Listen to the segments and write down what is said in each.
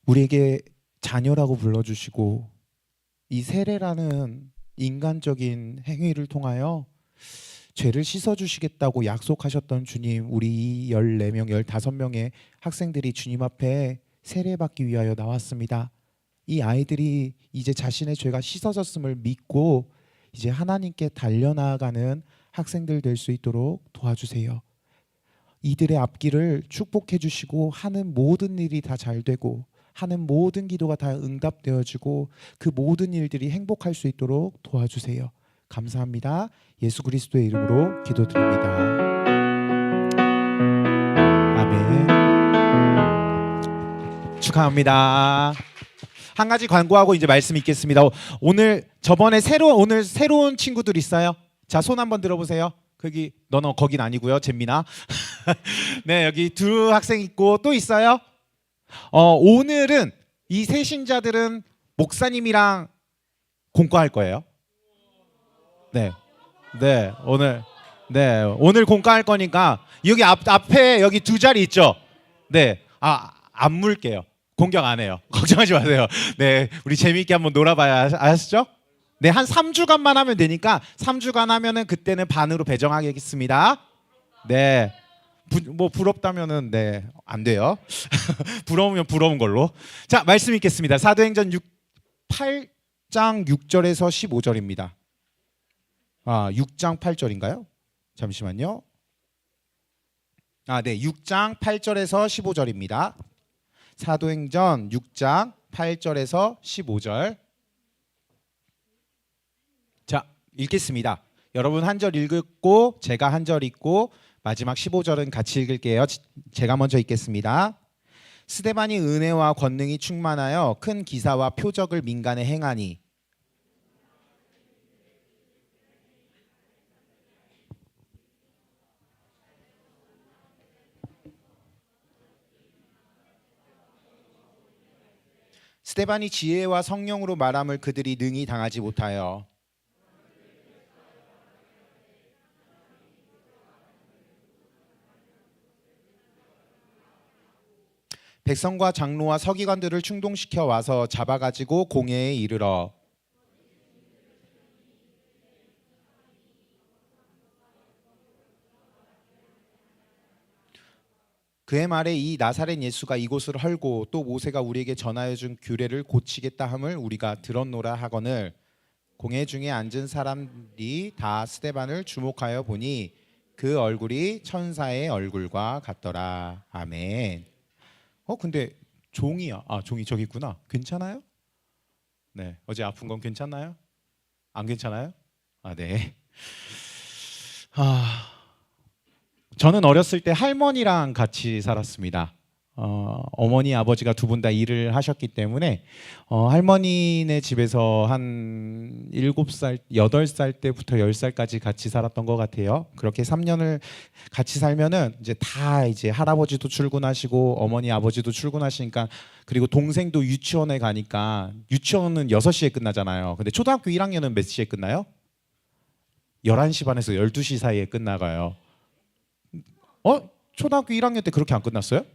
우리에게 자녀라고 불러주시고 이 세례라는 인간적인 행위를 통하여 죄를 씻어주시겠다고 약속하셨던 주님, 우리 14명, 15명의 학생들이 주님 앞에 세례받기 위하여 나왔습니다. 이 아이들이 이제 자신의 죄가 씻어졌음을 믿고 이제 하나님께 달려나가는 학생들 될 수 있도록 도와주세요. 이들의 앞길을 축복해 주시고 하는 모든 일이 다 잘 되고 하는 모든 기도가 다 응답되어지고 그 모든 일들이 행복할 수 있도록 도와주세요. 감사합니다. 예수 그리스도의 이름으로 기도드립니다. 아멘. 축하합니다. 한 가지 광고하고 이제 말씀 있겠습니다. 오늘 새로운 친구들 있어요? 자, 손 한번 들어보세요. 너는 거긴 아니고요, 잼민아. 네, 여기 두 학생 있고 또 있어요? 오늘은 이 새 신자들은 목사님이랑 공과할 거예요. 네, 오늘 공과할 거니까 여기 앞에 여기 두 자리 있죠. 네, 안 물게요. 공격 안 해요. 걱정하지 마세요. 네, 우리 재미있게 한번 놀아봐야 아시죠? 네, 한 3주간만 하면 되니까 3주간 하면은 그때는 반으로 배정하겠습니다. 네. 부럽다면은 네, 안 돼요. 부러우면 부러운 걸로. 자, 말씀 읽겠습니다. 사도행전 8장 6절에서 15절입니다. 6장 8절인가요? 잠시만요. 네, 6장 8절에서 15절입니다. 사도행전 6장 8절에서 15절. 자, 읽겠습니다. 여러분 한 절 읽고 제가 한 절 읽고 마지막 15절은 같이 읽을게요. 제가 먼저 읽겠습니다. 스데반이 은혜와 권능이 충만하여 큰 기사와 표적을 민간에 행하니 스데반이 지혜와 성령으로 말함을 그들이 능히 당하지 못하여 백성과 장로와 서기관들을 충동시켜 와서 잡아가지고 공회에 이르러 그의 말에 이 나사렛 예수가 이곳을 헐고 또 모세가 우리에게 전하여 준 규례를 고치겠다 함을 우리가 들었노라 하거늘 공회 중에 앉은 사람들이 다 스데반을 주목하여 보니 그 얼굴이 천사의 얼굴과 같더라. 아멘. 근데 종이야. 종이 저기 있구나. 괜찮아요? 네. 어제 아픈 건 괜찮나요? 안 괜찮아요? 네. 저는 어렸을 때 할머니랑 같이 살았습니다. 어머니 아버지가 두 분 다 일을 하셨기 때문에 할머니네 집에서 한 7살, 8살 때부터 10살까지 같이 살았던 것 같아요. 그렇게 3년을 같이 살면은 이제 다 이제 할아버지도 출근하시고 어머니 아버지도 출근하시니까 그리고 동생도 유치원에 가니까 유치원은 6시에 끝나잖아요. 근데 초등학교 1학년은 몇 시에 끝나요? 11시 반에서 12시 사이에 끝나가요. 초등학교 1학년 때 그렇게 안 끝났어요?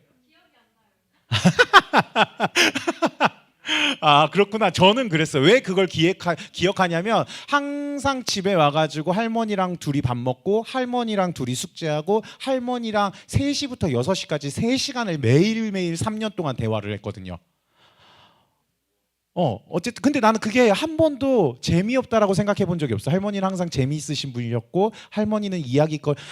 그렇구나. 저는 그랬어요. 왜 그걸 기억하냐면 항상 집에 와가지고 할머니랑 둘이 밥 먹고 할머니랑 둘이 숙제하고 할머니랑 3시부터 6시까지 3시간을 매일매일 3년 동안 대화를 했거든요. 어쨌든 근데 나는 그게 한 번도 재미없다라고 생각해 본 적이 없어. 할머니는 항상 재미있으신 분이었고 할머니는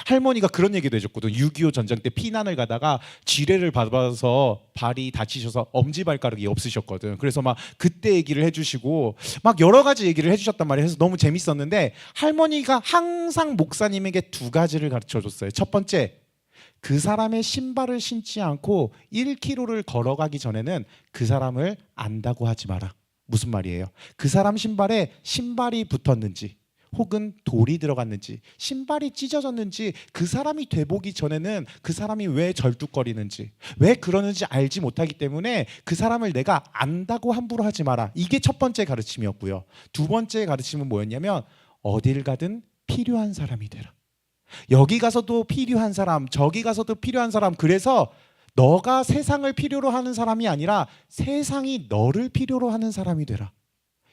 할머니가 그런 얘기도 해줬거든. 6.25 전쟁 때 피난을 가다가 지뢰를 받아서 발이 다치셔서 엄지발가락이 없으셨거든. 그래서 막 그때 얘기를 해주시고 막 여러 가지 얘기를 해주셨단 말이에요. 그래서 너무 재밌었는데 할머니가 항상 목사님에게 2가지를 가르쳐줬어요. 첫 번째, 그 사람의 신발을 신지 않고 1km를 걸어가기 전에는 그 사람을 안다고 하지 마라. 무슨 말이에요? 그 사람 신발에 신발이 붙었는지 혹은 돌이 들어갔는지 신발이 찢어졌는지 그 사람이 돼보기 전에는 그 사람이 왜 절뚝거리는지 왜 그러는지 알지 못하기 때문에 그 사람을 내가 안다고 함부로 하지 마라. 이게 첫 번째 가르침이었고요. 두 번째 가르침은 뭐였냐면 어딜 가든 필요한 사람이 되라. 여기 가서도 필요한 사람, 저기 가서도 필요한 사람. 그래서 너가 세상을 필요로 하는 사람이 아니라 세상이 너를 필요로 하는 사람이 되라.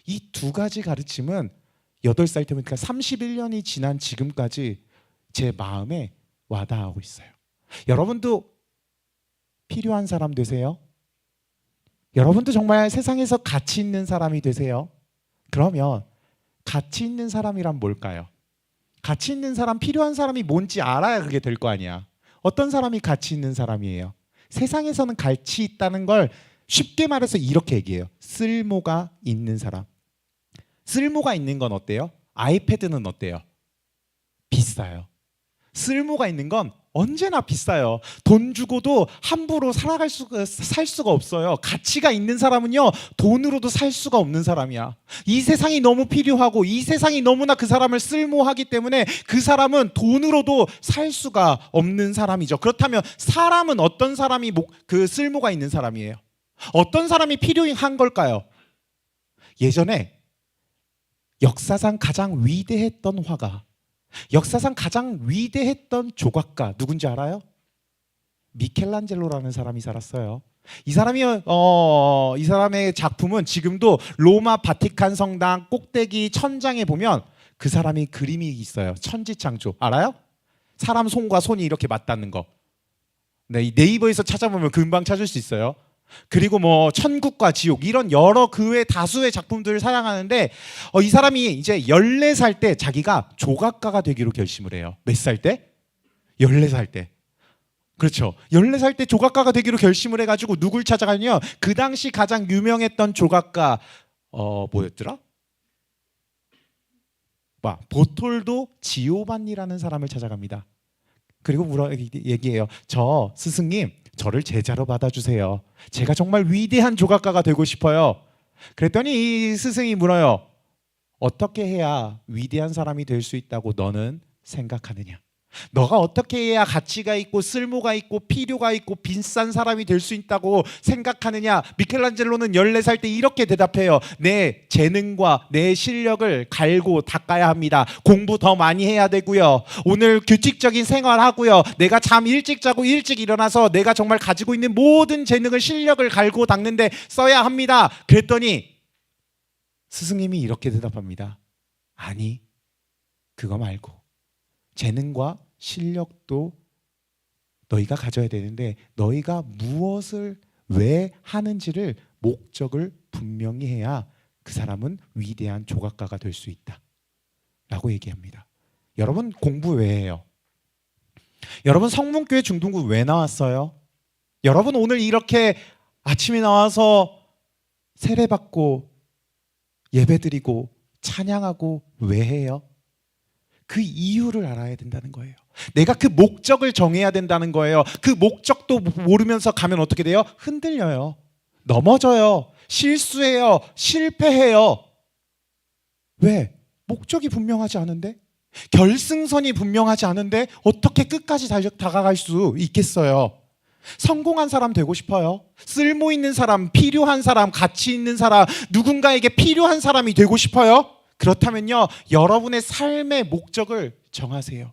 이 두 가지 가르침은 8살 때부터 31년이 지난 지금까지 제 마음에 와닿아오고 있어요. 여러분도 필요한 사람 되세요? 여러분도 정말 세상에서 가치 있는 사람이 되세요? 그러면 가치 있는 사람이란 뭘까요? 가치 있는 사람, 필요한 사람이 뭔지 알아야 그게 될 거 아니야. 어떤 사람이 가치 있는 사람이에요? 세상에서는 가치 있다는 걸 쉽게 말해서 이렇게 얘기해요. 쓸모가 있는 사람. 쓸모가 있는 건 어때요? 아이패드는 어때요? 비싸요. 쓸모가 있는 건 언제나 비싸요. 돈 주고도 함부로 살 수가 없어요. 가치가 있는 사람은요, 돈으로도 살 수가 없는 사람이야. 이 세상이 너무 필요하고 이 세상이 너무나 그 사람을 쓸모하기 때문에 그 사람은 돈으로도 살 수가 없는 사람이죠. 그렇다면 사람은 어떤 사람이 그 쓸모가 있는 사람이에요? 어떤 사람이 필요한 걸까요? 예전에 역사상 가장 위대했던 화가, 역사상 가장 위대했던 조각가 누군지 알아요? 미켈란젤로라는 사람이 살았어요. 이 사람의 작품은 지금도 로마 바티칸 성당 꼭대기 천장에 보면 그 사람이 그림이 있어요. 천지창조 알아요? 사람 손과 손이 이렇게 맞닿는 거. 네, 네이버에서 찾아보면 금방 찾을 수 있어요. 그리고 뭐 천국과 지옥 이런 여러 그 외 다수의 작품들을 사랑하는데 이 사람이 이제 14살 때 자기가 조각가가 되기로 결심을 해요. 몇 살 때? 14살 때. 그렇죠. 14살 때 조각가가 되기로 결심을 해가지고 누굴 찾아가냐면 그 당시 가장 유명했던 조각가 뭐였더라? 보톨도 지오반니라는 사람을 찾아갑니다. 그리고 얘기해요. 저 스승님, 저를 제자로 받아주세요. 제가 정말 위대한 조각가가 되고 싶어요. 그랬더니 이 스승이 물어요. 어떻게 해야 위대한 사람이 될 수 있다고 너는 생각하느냐? 너가 어떻게 해야 가치가 있고 쓸모가 있고 필요가 있고 비싼 사람이 될 수 있다고 생각하느냐? 미켈란젤로는 14살 때 이렇게 대답해요. 내 재능과 내 실력을 갈고 닦아야 합니다. 공부 더 많이 해야 되고요. 오늘 규칙적인 생활하고요. 내가 잠 일찍 자고 일찍 일어나서 내가 정말 가지고 있는 모든 재능을 실력을 갈고 닦는데 써야 합니다. 그랬더니 스승님이 이렇게 대답합니다. 아니, 그거 말고 재능과 실력도 너희가 가져야 되는데 너희가 무엇을 왜 하는지를 목적을 분명히 해야 그 사람은 위대한 조각가가 될 수 있다 라고 얘기합니다. 여러분 공부 왜 해요? 여러분 성문교회 중등부 왜 나왔어요? 여러분 오늘 이렇게 아침에 나와서 세례받고 예배드리고 찬양하고 왜 해요? 그 이유를 알아야 된다는 거예요. 내가 그 목적을 정해야 된다는 거예요. 그 목적도 모르면서 가면 어떻게 돼요? 흔들려요. 넘어져요. 실수해요. 실패해요. 왜? 목적이 분명하지 않은데? 결승선이 분명하지 않은데 어떻게 끝까지 다가갈 수 있겠어요? 성공한 사람 되고 싶어요? 쓸모 있는 사람, 필요한 사람, 가치 있는 사람, 누군가에게 필요한 사람이 되고 싶어요? 그렇다면요, 여러분의 삶의 목적을 정하세요.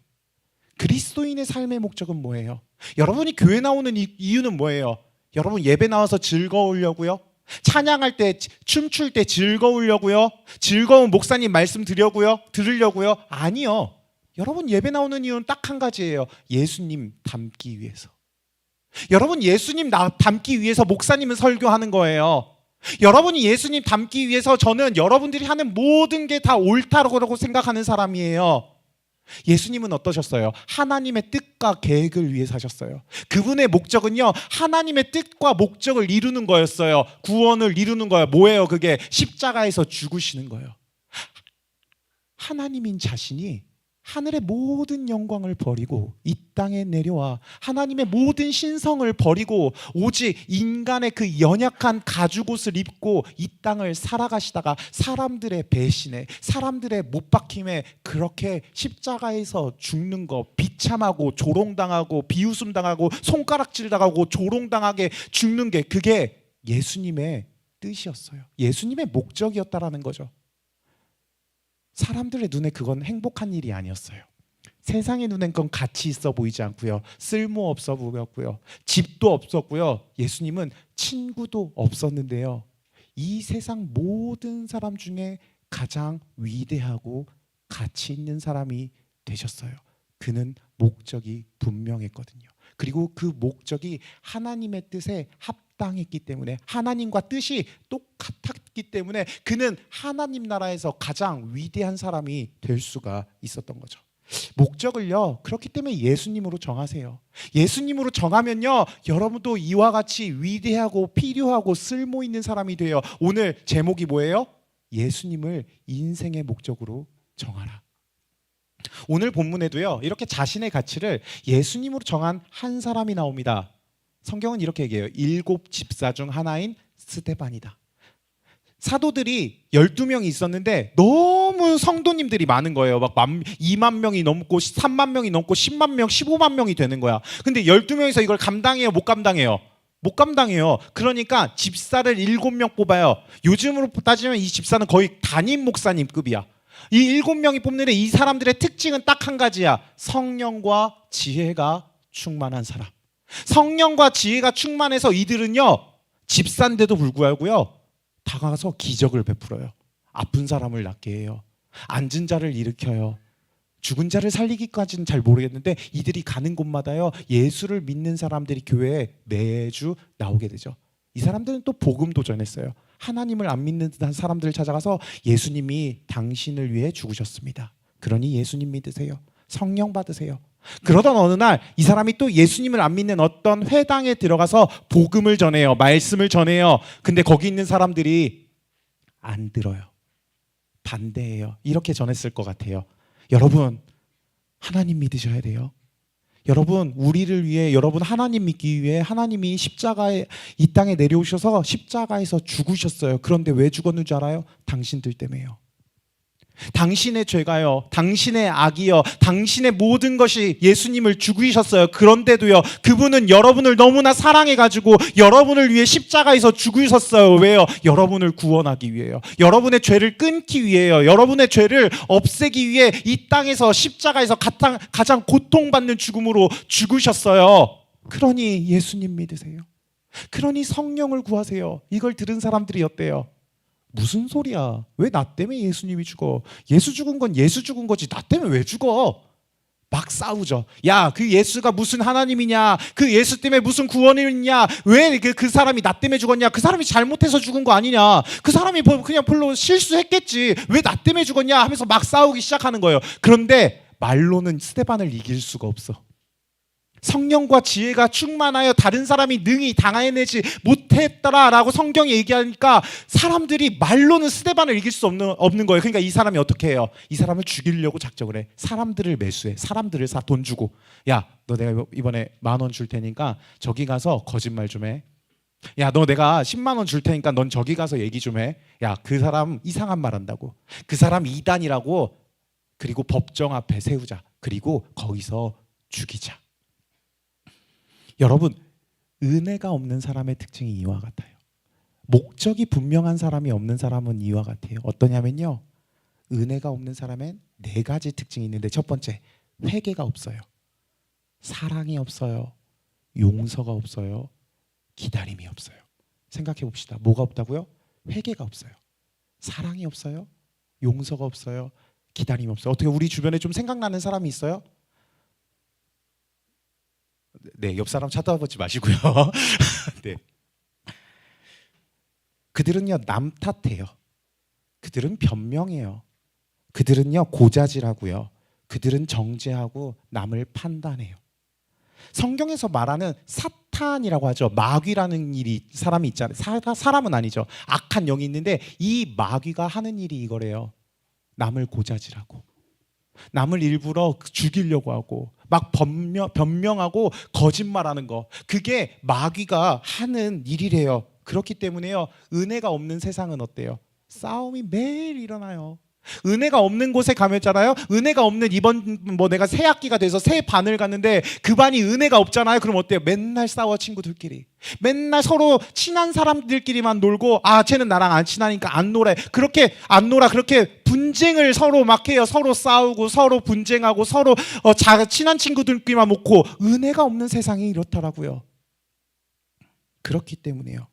그리스도인의 삶의 목적은 뭐예요? 여러분이 교회 나오는 이유는 뭐예요? 여러분 예배 나와서 즐거우려고요? 찬양할 때, 춤출 때 즐거우려고요? 즐거운 목사님 말씀 들으려고요? 아니요. 여러분 예배 나오는 이유는 딱 한 가지예요. 예수님 닮기 위해서. 여러분 예수님 닮기 위해서 목사님은 설교하는 거예요. 여러분이 예수님 닮기 위해서 저는 여러분들이 하는 모든 게 다 옳다고 생각하는 사람이에요. 예수님은 어떠셨어요? 하나님의 뜻과 계획을 위해 사셨어요. 그분의 목적은요, 하나님의 뜻과 목적을 이루는 거였어요. 구원을 이루는 거예요. 뭐예요? 그게 십자가에서 죽으시는 거예요. 하나님인 자신이 하늘의 모든 영광을 버리고 이 땅에 내려와 하나님의 모든 신성을 버리고 오직 인간의 그 연약한 가죽옷을 입고 이 땅을 살아가시다가 사람들의 배신에, 사람들의 못 박힘에 그렇게 십자가에서 죽는 거, 비참하고 조롱당하고 비웃음당하고 손가락질당하고 조롱당하게 죽는 게 그게 예수님의 뜻이었어요. 예수님의 목적이었다라는 거죠. 사람들의 눈에 그건 행복한 일이 아니었어요. 세상의 눈엔 그건 가치 있어 보이지 않고요. 쓸모 없어 보였고요. 집도 없었고요. 예수님은 친구도 없었는데요. 이 세상 모든 사람 중에 가장 위대하고 가치 있는 사람이 되셨어요. 그는 목적이 분명했거든요. 그리고 그 목적이 하나님의 뜻에 합당했기 때문에, 하나님과 뜻이 똑같았기 때문에 그는 하나님 나라에서 가장 위대한 사람이 될 수가 있었던 거죠. 목적을요, 그렇기 때문에 예수님으로 정하세요. 예수님으로 정하면요, 여러분도 이와 같이 위대하고 필요하고 쓸모 있는 사람이 돼요. 오늘 제목이 뭐예요? 예수님을 인생의 목적으로 정하라. 오늘 본문에도요, 이렇게 자신의 가치를 예수님으로 정한 한 사람이 나옵니다. 성경은 이렇게 얘기해요. 7 집사 중 하나인 스데반이다. 사도들이 12명이 있었는데 너무 성도님들이 많은 거예요. 막 2만 명이 넘고 3만 명이 넘고 10만 명, 15만 명이 되는 거야. 근데 12명이서 이걸 감당해요? 못 감당해요? 못 감당해요. 그러니까 집사를 7명 뽑아요. 요즘으로 따지면 이 집사는 거의 담임 목사님급이야. 이 7명이 뽑는데 이 사람들의 특징은 딱 한 가지야. 성령과 지혜가 충만한 사람. 성령과 지혜가 충만해서 이들은요, 집사인데도 불구하고요, 다가가서 기적을 베풀어요. 아픈 사람을 낫게 해요. 앉은 자를 일으켜요. 죽은 자를 살리기까지는 잘 모르겠는데 이들이 가는 곳마다요, 예수를 믿는 사람들이 교회에 매주 나오게 되죠. 이 사람들은 또 복음도 전했어요. 하나님을 안 믿는 사람들을 찾아가서 예수님이 당신을 위해 죽으셨습니다. 그러니 예수님 믿으세요. 성령 받으세요. 그러던 어느 날 이 사람이 또 예수님을 안 믿는 어떤 회당에 들어가서 복음을 전해요. 말씀을 전해요. 근데 거기 있는 사람들이 안 들어요. 반대해요. 이렇게 전했을 것 같아요. 여러분, 하나님 믿으셔야 돼요. 여러분, 우리를 위해, 여러분 하나님 믿기 위해 하나님이 십자가에, 이 땅에 내려오셔서 십자가에서 죽으셨어요. 그런데 왜 죽었는지 알아요? 당신들 때문에요. 당신의 죄가요, 당신의 악이요, 당신의 모든 것이 예수님을 죽이셨어요. 그런데도요, 그분은 여러분을 너무나 사랑해가지고 여러분을 위해 십자가에서 죽으셨어요. 왜요? 여러분을 구원하기 위해요. 여러분의 죄를 끊기 위해요. 여러분의 죄를 없애기 위해 이 땅에서 십자가에서 가장 고통받는 죽음으로 죽으셨어요. 그러니 예수님 믿으세요. 그러니 성령을 구하세요. 이걸 들은 사람들이 어때요? 무슨 소리야? 왜 나 때문에 예수님이 죽어? 예수 죽은 건 예수 죽은 거지, 나 때문에 왜 죽어? 막 싸우죠. 야, 그 예수가 무슨 하나님이냐? 그 예수 때문에 무슨 구원이 있냐? 왜 그 사람이 나 때문에 죽었냐? 그 사람이 잘못해서 죽은 거 아니냐? 그 사람이 그냥 별로 실수했겠지. 왜 나 때문에 죽었냐? 하면서 막 싸우기 시작하는 거예요. 그런데 말로는 스데반을 이길 수가 없어. 성령과 지혜가 충만하여 다른 사람이 능히 당해내지 못했더라라고 성경이 얘기하니까 사람들이 말로는 스데반을 이길 수 없는 거예요. 그러니까 이 사람이 어떻게 해요? 이 사람을 죽이려고 작정을 해. 사람들을 매수해. 사람들을 사. 돈 주고, 야, 너 내가 이번에 10,000원 줄 테니까 저기 가서 거짓말 좀 해. 야, 너 내가 10만 원 줄 테니까 넌 저기 가서 얘기 좀 해. 야, 그 사람 이상한 말 한다고. 그 사람 이단이라고. 그리고 법정 앞에 세우자. 그리고 거기서 죽이자. 여러분, 은혜가 없는 사람의 특징이 이와 같아요. 목적이 분명한 사람이 없는 사람은 이와 같아요. 어떠냐면요, 은혜가 없는 사람엔 4가지 특징이 있는데, 첫 번째, 회개가 없어요. 사랑이 없어요. 용서가 없어요. 기다림이 없어요. 생각해 봅시다. 뭐가 없다고요? 회개가 없어요. 사랑이 없어요. 용서가 없어요. 기다림이 없어요. 어떻게 우리 주변에 좀 생각나는 사람이 있어요? 네, 옆 사람 쳐다보지 마시고요. 네. 그들은요, 남 탓해요. 그들은 변명해요. 그들은요, 고자질하고요. 그들은 정죄하고 남을 판단해요. 성경에서 말하는 사탄이라고 하죠. 마귀라는 사람이 있잖아요. 사람은 아니죠. 악한 영이 있는데 이 마귀가 하는 일이 이거래요. 남을 고자질하고, 남을 일부러 죽이려고 하고, 막 변명하고 거짓말하는 거, 그게 마귀가 하는 일이래요. 그렇기 때문에요, 은혜가 없는 세상은 어때요? 싸움이 매일 일어나요. 은혜가 없는 곳에 가면잖아요. 은혜가 없는 이번 뭐 내가 새 학기가 돼서 새 반을 갔는데 그 반이 은혜가 없잖아요. 그럼 어때요? 맨날 싸워 친구들끼리. 맨날 서로 친한 사람들끼리만 놀고 쟤는 나랑 안 친하니까 안 놀아. 그렇게 안 놀아. 그렇게 분쟁을 서로 막 해요. 서로 싸우고 서로 분쟁하고 서로 친한 친구들끼리만 놓고 은혜가 없는 세상이 이렇더라고요. 그렇기 때문에요.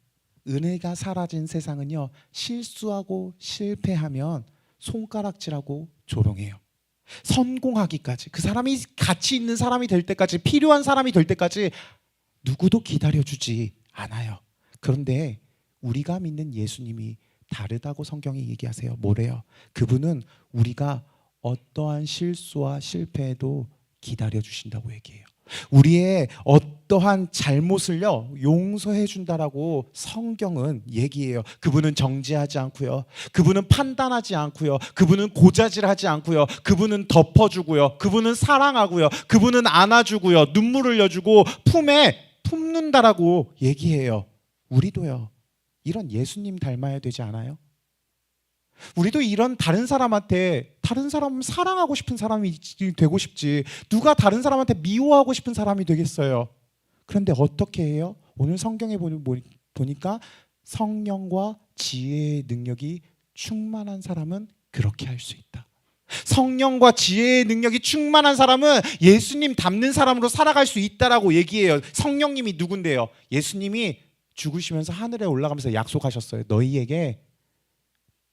은혜가 사라진 세상은요. 실수하고 실패하면 손가락질하고 조롱해요. 성공하기까지 그 사람이 가치 있는 사람이 될 때까지 필요한 사람이 될 때까지 누구도 기다려주지 않아요. 그런데 우리가 믿는 예수님이 다르다고 성경이 얘기하세요. 뭐래요? 그분은 우리가 어떠한 실수와 실패에도 기다려주신다고 얘기해요. 우리의 어떠한 잘못을요 용서해 준다라고 성경은 얘기해요. 그분은 정죄하지 않고요, 그분은 판단하지 않고요, 그분은 고자질하지 않고요, 그분은 덮어주고요, 그분은 사랑하고요, 그분은 안아주고요, 눈물 흘려주고 품에 품는다라고 얘기해요. 우리도요 이런 예수님 닮아야 되지 않아요? 우리도 이런 다른 사람한테 다른 사람 사랑하고 싶은 사람이 되고 싶지, 누가 다른 사람한테 미워하고 싶은 사람이 되겠어요? 그런데 어떻게 해요? 오늘 성경에 보니까 성령과 지혜의 능력이 충만한 사람은 그렇게 할 수 있다. 성령과 지혜의 능력이 충만한 사람은 예수님 닮는 사람으로 살아갈 수 있다라고 얘기해요. 성령님이 누군데요? 예수님이 죽으시면서 하늘에 올라가면서 약속하셨어요. 너희에게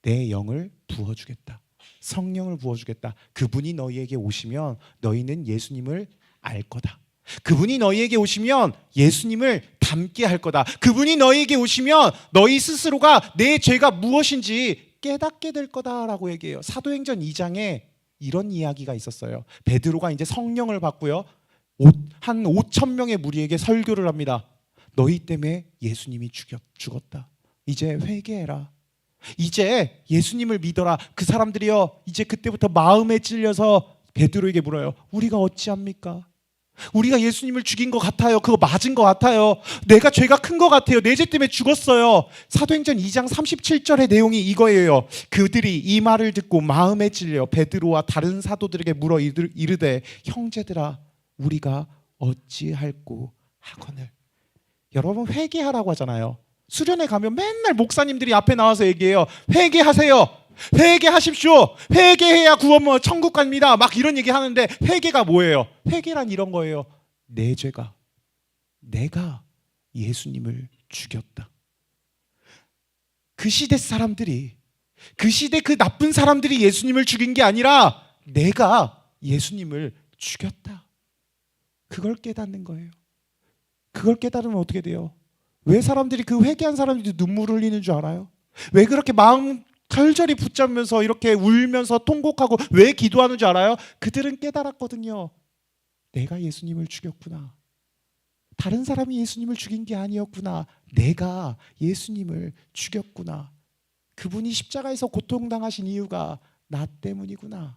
내 영을 부어주겠다. 성령을 부어주겠다. 그분이 너희에게 오시면 너희는 예수님을 알 거다. 그분이 너희에게 오시면 예수님을 닮게 할 거다. 그분이 너희에게 오시면 너희 스스로가 내 죄가 무엇인지 깨닫게 될 거다라고 얘기해요. 사도행전 2장에 이런 이야기가 있었어요. 베드로가 이제 성령을 받고요, 한 5천 명의 무리에게 설교를 합니다. 너희 때문에 예수님이 죽었다. 이제 회개해라. 이제 예수님을 믿어라. 그 사람들이요 이제 그때부터 마음에 찔려서 베드로에게 물어요. 우리가 어찌합니까? 우리가 예수님을 죽인 것 같아요. 그거 맞은 것 같아요. 내가 죄가 큰 것 같아요. 내 죄 때문에 죽었어요. 사도행전 2장 37절의 내용이 이거예요. 그들이 이 말을 듣고 마음에 찔려 베드로와 다른 사도들에게 물어 이르되 형제들아 우리가 어찌할꼬 하거늘. 여러분 회개하라고 하잖아요. 수련회 가면 맨날 목사님들이 앞에 나와서 얘기해요. 회개하세요. 회개하십시오. 회개해야 구원 천국 갑니다. 막 이런 얘기 하는데 회개가 뭐예요? 회개란 이런 거예요. 내 죄가, 내가 예수님을 죽였다. 그 시대 사람들이, 그 시대 그 나쁜 사람들이 예수님을 죽인 게 아니라 내가 예수님을 죽였다. 그걸 깨닫는 거예요. 그걸 깨달으면 어떻게 돼요? 왜 사람들이 그 회개한 사람들이 눈물을 흘리는 줄 알아요? 왜 그렇게 마음 절절히 붙잡으면서 이렇게 울면서 통곡하고 왜 기도하는 줄 알아요? 그들은 깨달았거든요. 내가 예수님을 죽였구나. 다른 사람이 예수님을 죽인 게 아니었구나. 내가 예수님을 죽였구나. 그분이 십자가에서 고통당하신 이유가 나 때문이구나.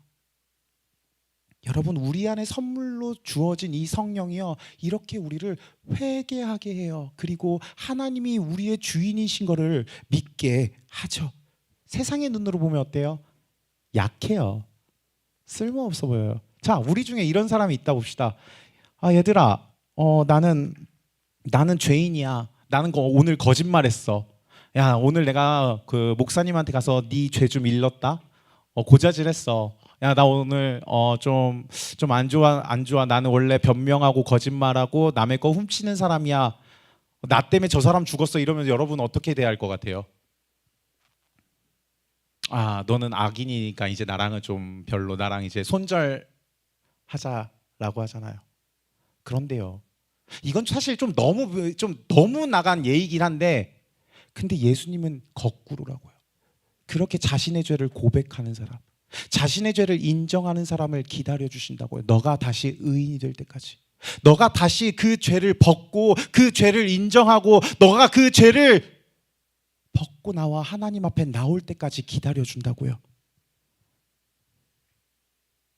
여러분 우리 안에 선물로 주어진 이 성령이요 이렇게 우리를 회개하게 해요. 그리고 하나님이 우리의 주인이신 것을 믿게 하죠. 세상의 눈으로 보면 어때요? 약해요. 쓸모없어 보여요. 자, 우리 중에 이런 사람이 있다 봅시다. 얘들아 나는 죄인이야. 나는 오늘 거짓말했어. 야 오늘 내가 그 목사님한테 가서 네 죄 좀 일렀다. 고자질했어. 야 나 오늘 좀 안 좋아. 나는 원래 변명하고 거짓말하고 남의 거 훔치는 사람이야. 나 때문에 저 사람 죽었어. 이러면 여러분 어떻게 대할 것 같아요? 너는 악인이니까 이제 나랑은 좀 별로, 나랑 이제 손절하자라고 하잖아요. 그런데요 이건 사실 좀 너무 나간 예이긴 한데, 근데 예수님은 거꾸로라고요. 그렇게 자신의 죄를 고백하는 사람, 자신의 죄를 인정하는 사람을 기다려 주신다고요. 너가 다시 의인이 될 때까지, 너가 다시 그 죄를 벗고 그 죄를 인정하고 너가 그 죄를 벗고 나와 하나님 앞에 나올 때까지 기다려 준다고요.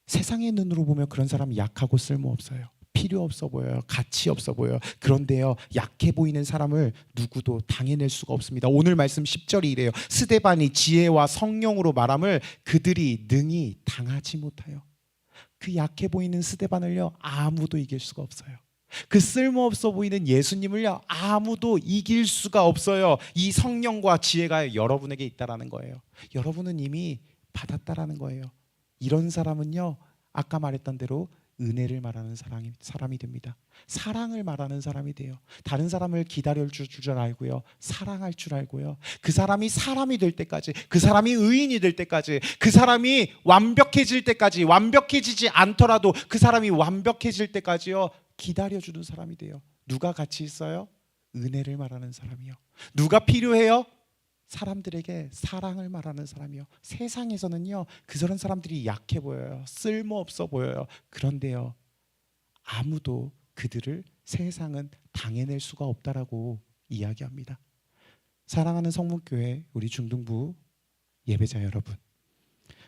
세상의 눈으로 보면 그런 사람이 약하고 쓸모없어요. 필요 없어 보여요. 가치 없어 보여요. 그런데요, 약해 보이는 사람을 누구도 당해낼 수가 없습니다. 오늘 말씀 10절이 이래요. 스데반이 지혜와 성령으로 말함을 그들이 능히 당하지 못하여. 그 약해 보이는 스데반을요, 아무도 이길 수가 없어요. 그 쓸모없어 보이는 예수님을요, 아무도 이길 수가 없어요. 이 성령과 지혜가 여러분에게 있다라는 거예요. 여러분은 이미 받았다라는 거예요. 이런 사람은요, 아까 말했던 대로 은혜를 말하는 사람이 됩니다. 사랑을 말하는 사람이 돼요. 다른 사람을 기다려 줄 알고요, 사랑할 줄 알고요, 그 사람이 사람이 될 때까지, 그 사람이 의인이 될 때까지, 그 사람이 완벽해질 때까지, 완벽해지지 않더라도 그 사람이 완벽해질 때까지요, 기다려주는 사람이 돼요. 누가 같이 있어요? 은혜를 말하는 사람이요. 누가 필요해요? 사람들에게 사랑을 말하는 사람이요. 세상에서는요, 그런 사람들이 약해 보여요. 쓸모없어 보여요. 그런데요, 아무도 그들을 세상은 당해낼 수가 없다라고 이야기합니다. 사랑하는 성문교회 우리 중등부 예배자 여러분,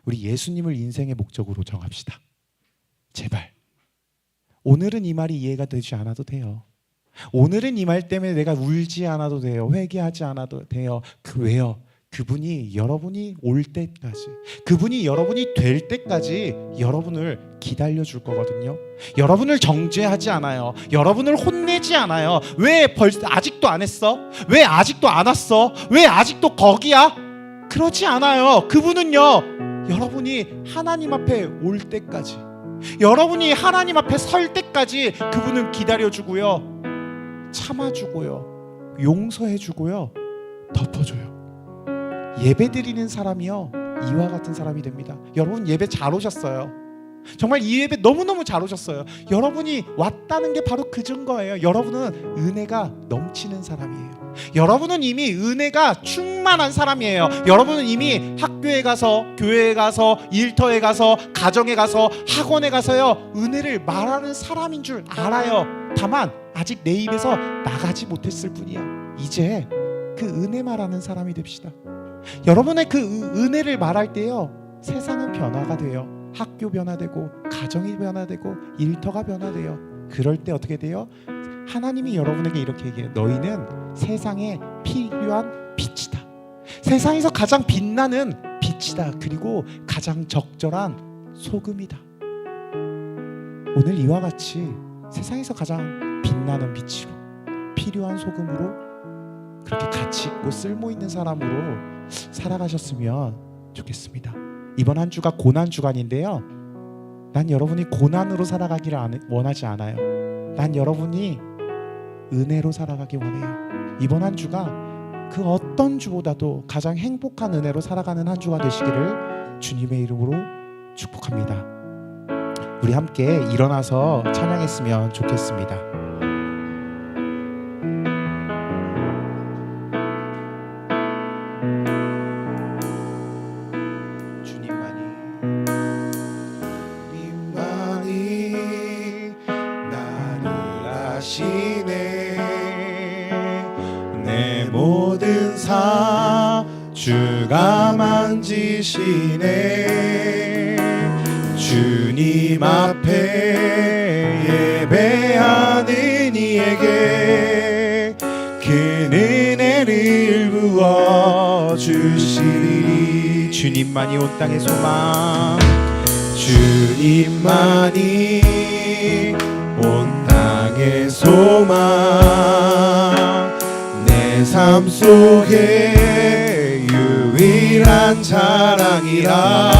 우리 예수님을 인생의 목적으로 정합시다. 제발. 오늘은 이 말이 이해가 되지 않아도 돼요. 오늘은 이 말 때문에 내가 울지 않아도 돼요. 회개하지 않아도 돼요. 왜요? 그분이 여러분이 올 때까지, 그분이 여러분이 될 때까지 여러분을 기다려 줄 거거든요. 여러분을 정죄하지 않아요. 여러분을 혼내지 않아요. 왜 아직도 안 했어? 왜 아직도 안 왔어? 왜 아직도 거기야? 그러지 않아요. 그분은요, 여러분이 하나님 앞에 올 때까지, 여러분이 하나님 앞에 설 때까지 그분은 기다려주고요, 참아주고요, 용서해주고요, 덮어줘요. 예배드리는 사람이요, 이와 같은 사람이 됩니다. 여러분 예배 잘 오셨어요. 정말 이 예배 너무너무 잘 오셨어요. 여러분이 왔다는 게 바로 그 증거예요. 여러분은 은혜가 넘치는 사람이에요. 여러분은 이미 은혜가 충만한 사람이에요. 여러분은 이미 학교에 가서, 교회에 가서, 일터에 가서, 가정에 가서, 학원에 가서요, 은혜를 말하는 사람인 줄 알아요. 다만 아직 내 입에서 나가지 못했을 뿐이야. 이제 그 은혜 말하는 사람이 됩시다. 여러분의 그 은혜를 말할 때요, 세상은 변화가 돼요. 학교 변화되고, 가정이 변화되고, 일터가 변화돼요. 그럴 때 어떻게 돼요? 하나님이 여러분에게 이렇게 얘기해요. 너희는 세상에 필요한 빛이다. 세상에서 가장 빛나는 빛이다. 그리고 가장 적절한 소금이다. 오늘 이와 같이 세상에서 가장 빛나는 빛으로, 필요한 소금으로, 그렇게 가치 있고 쓸모 있는 사람으로 살아가셨으면 좋겠습니다. 이번 한 주가 고난 주간인데요, 난 여러분이 고난으로 살아가기를 원하지 않아요. 난 여러분이 은혜로 살아가기 원해요. 이번 한 주가 그 어떤 주보다도 가장 행복한 은혜로 살아가는 한 주가 되시기를 주님의 이름으로 축복합니다. 우리 함께 일어나서 찬양했으면 좋겠습니다. 내 모든 삶 주가 만지시네. 주님 앞에 예배하는 이에게 그 은혜를 부어주시리. 주님만이 온 땅의 소망, 주님만이 온 땅의 소망, 내 삶 속에 유일한 자랑이라.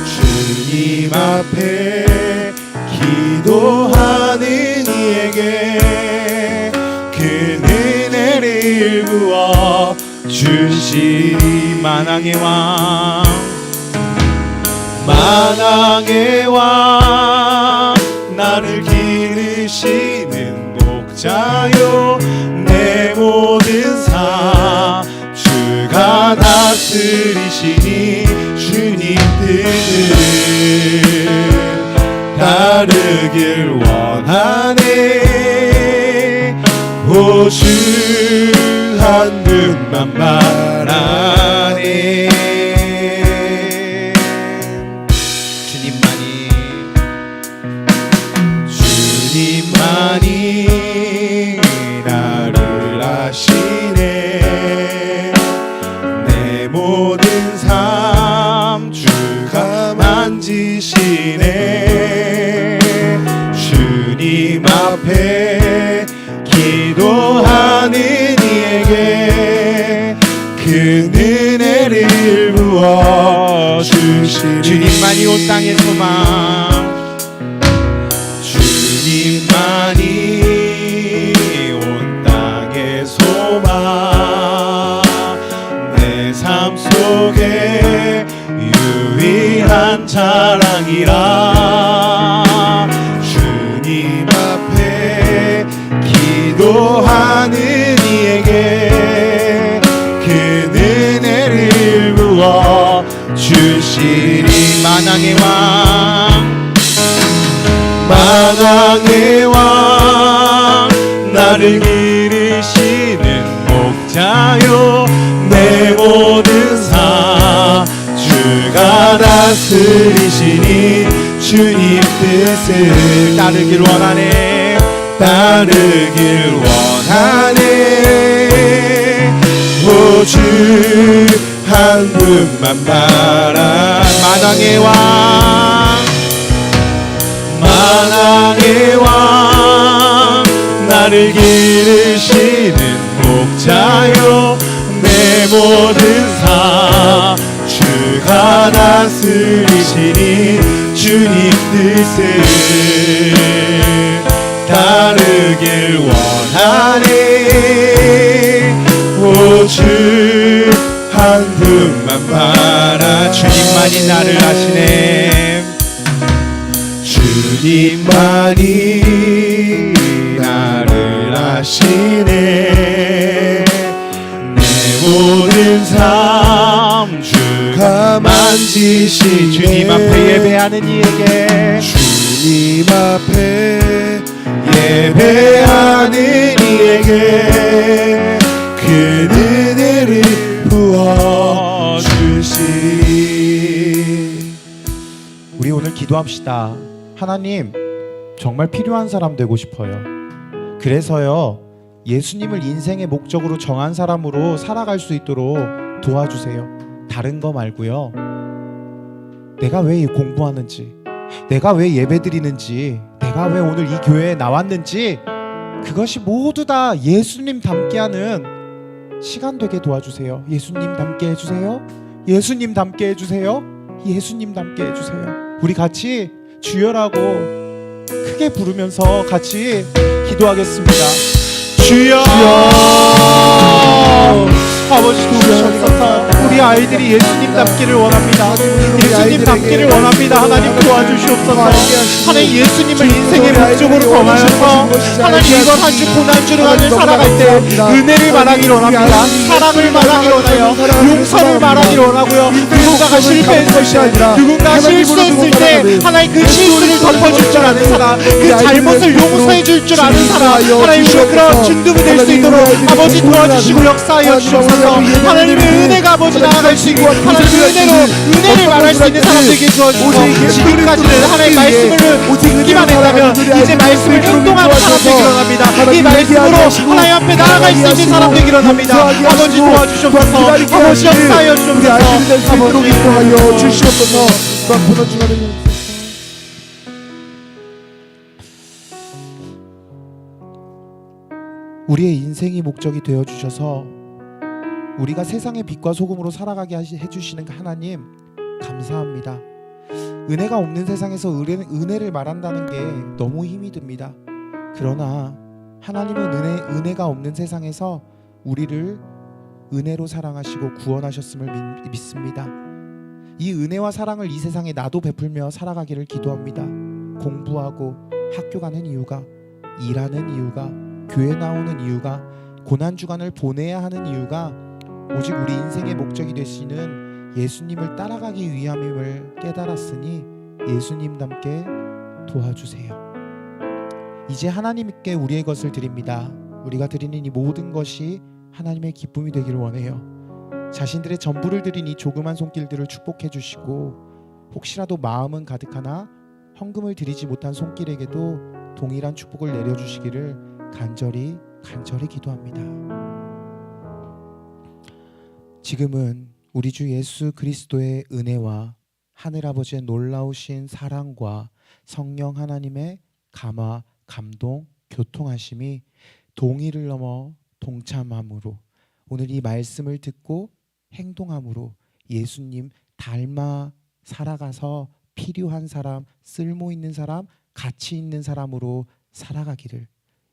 주님 앞에 기도하는 이에게 그 은혜를 부어 주시. 만왕의 왕, 만왕의 왕, 나를 기르시는 목자요. 내 모든 삶 주가 다스리시니 주님 뜻을 따르길 원하네. 오 주 한 분만 바라네. 주님만이 나를 아시네. 내 모든 삶 주가 만지시네. 주님 앞에 기도하는 이에게 그 은혜를 부어 주시리. 주님만이 온 땅의 소망, 주님만이 온 땅의 소망. 내 삶 속에 유일한 자랑이라. 주님 앞에 기도하는 이에게 그 은혜를 부어 주시리. 만왕의 왕, 만왕의 왕 나를 기르시는 목자요. 내 모든 삶 주가 다스리시니 주님 뜻을 따르길 원하네. 따르길 원하네. 오주 한 분만 바라. 만왕의 왕, 만왕의 왕 나를 기르시는 목자요. 내 모든 삶 주가 다스리시니 주님 뜻을 따르길 원하네. 오주 한 분만 바라. 주님만이 나를 아시네. 주님만이 나를 아시네. 내 모든 삶 주가 만지시네. 주님 앞에 예배하는 이에게 주님 앞에 예배하는 이에게 그 은혜를 부어 주시리. 우리 오늘 기도합시다. 하나님, 정말 필요한 사람 되고 싶어요. 그래서요, 예수님을 인생의 목적으로 정한 사람으로 살아갈 수 있도록 도와주세요. 다른 거 말고요. 내가 왜 공부하는지, 내가 왜 예배드리는지, 내가 왜 오늘 이 교회에 나왔는지, 그것이 모두 다 예수님 닮게하는 시간 되게 도와주세요. 예수님 닮게 해주세요. 예수님 닮게 해주세요. 예수님 닮게 해주세요. 우리 같이 주여라고 크게 부르면서 같이 기도하겠습니다. 주여, 아버지 도우셔서 우리 아이들이 예수님 닮기를 원합니다. 예수님 닮기를 원합니다. 하나님 도와주시옵소서. 하나님 예수님을 인생의 목적으로 정하여서 하나님 이번 한 주 고난주를 살아갈 때 은혜를 말하기를 원합니다. 사랑을 말하기를 원하여 용서를 말하기를 원하고요. 누군가가 실패했을 때, 누군가가 실수했을 때 하나님 그 실수를 덮어줄 줄 아는 사람, 그 잘못을 용서해 줄 줄 아는 사람, 하나님 우리 그런 준비이 될 수 있도록 아버지 도와주시고 역사하여 주옵소서. 하나님의 은혜가 아버지 나아갈 수 있고 하나님의 은혜로 은혜를 말할 수 있는 사람 되게 주어주시고, 지금까지는 하나님의 말씀을 듣기만 했다면 이제 말씀을 행동하는 사람 되기를 원합니다. 이 말씀으로 하나님 앞에 나아갈 수 있는 사람 되기를 원합니다. 아버지 도와주시옵소서. 아버지 역사하여 주옵소서. 앞으로 인도하여 주시옵소서. 무너지는 우리의 인생이 목적이 되어 주셔서 우리가 세상의 빛과 소금으로 살아가게 해주시는 하나님 감사합니다. 은혜가 없는 세상에서 은혜를 말한다는 게 너무 힘이 듭니다. 그러나 하나님은 은혜가 없는 세상에서 우리를 은혜로 사랑하시고 구원하셨음을 믿습니다. 이 은혜와 사랑을 이 세상에 나도 베풀며 살아가기를 기도합니다. 공부하고 학교 가는 이유가, 일하는 이유가, 교회 나오는 이유가, 고난주간을 보내야 하는 이유가 오직 우리 인생의 목적이 되시는 예수님을 따라가기 위함임을 깨달았으니 예수님답게 도와주세요. 이제 하나님께 우리의 것을 드립니다. 우리가 드리는 이 모든 것이 하나님의 기쁨이 되기를 원해요. 자신들의 전부를 드린 이 조그만 손길들을 축복해 주시고, 혹시라도 마음은 가득하나 헌금을 드리지 못한 손길에게도 동일한 축복을 내려주시기를 간절히 기도합니다. 지금은 우리 주 예수 그리스도의 은혜와 하늘아버지의 놀라우신 사랑과 성령 하나님의 감화, 감동, 교통하심이 동의를 넘어 동참함으로 오늘 이 말씀을 듣고 행동함으로 예수님 닮아 살아가서 필요한 사람, 쓸모 있는 사람, 가치 있는 사람으로 살아가기를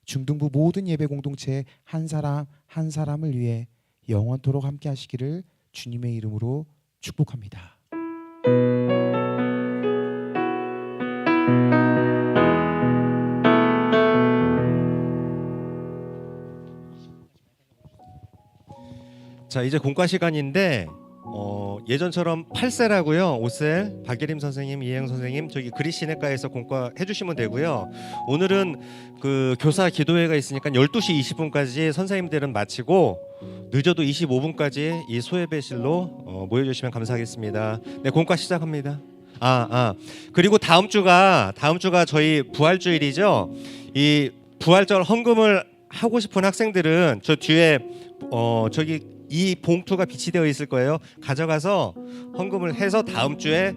중등부 모든 예배 공동체 한 사람 한 사람을 위해 영원토록 함께 하시기를 주님의 이름으로 축복합니다. 자, 이제 공과 시간인데 예전처럼 8셀하고요 5셀 박예림 선생님, 이혜영 선생님 저기 그리시네과에서 공과 해주시면 되고요. 오늘은 그 교사 기도회가 있으니까 12시 20분까지 선생님들은 마치고 늦어도 25분까지 이 소예배실로 모여주시면 감사하겠습니다. 네, 공과 시작합니다. 그리고 다음 주가 저희 부활주일이죠. 이 부활절 헌금을 하고 싶은 학생들은 저 뒤에 저기 이 봉투가 비치되어 있을 거예요. 가져가서 헌금을 해서 다음 주에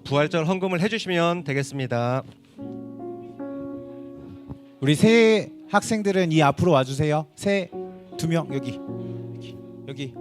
부활절 헌금을 해주시면 되겠습니다. 우리 새 학생들은 이 앞으로 와주세요. 새 2명 여기.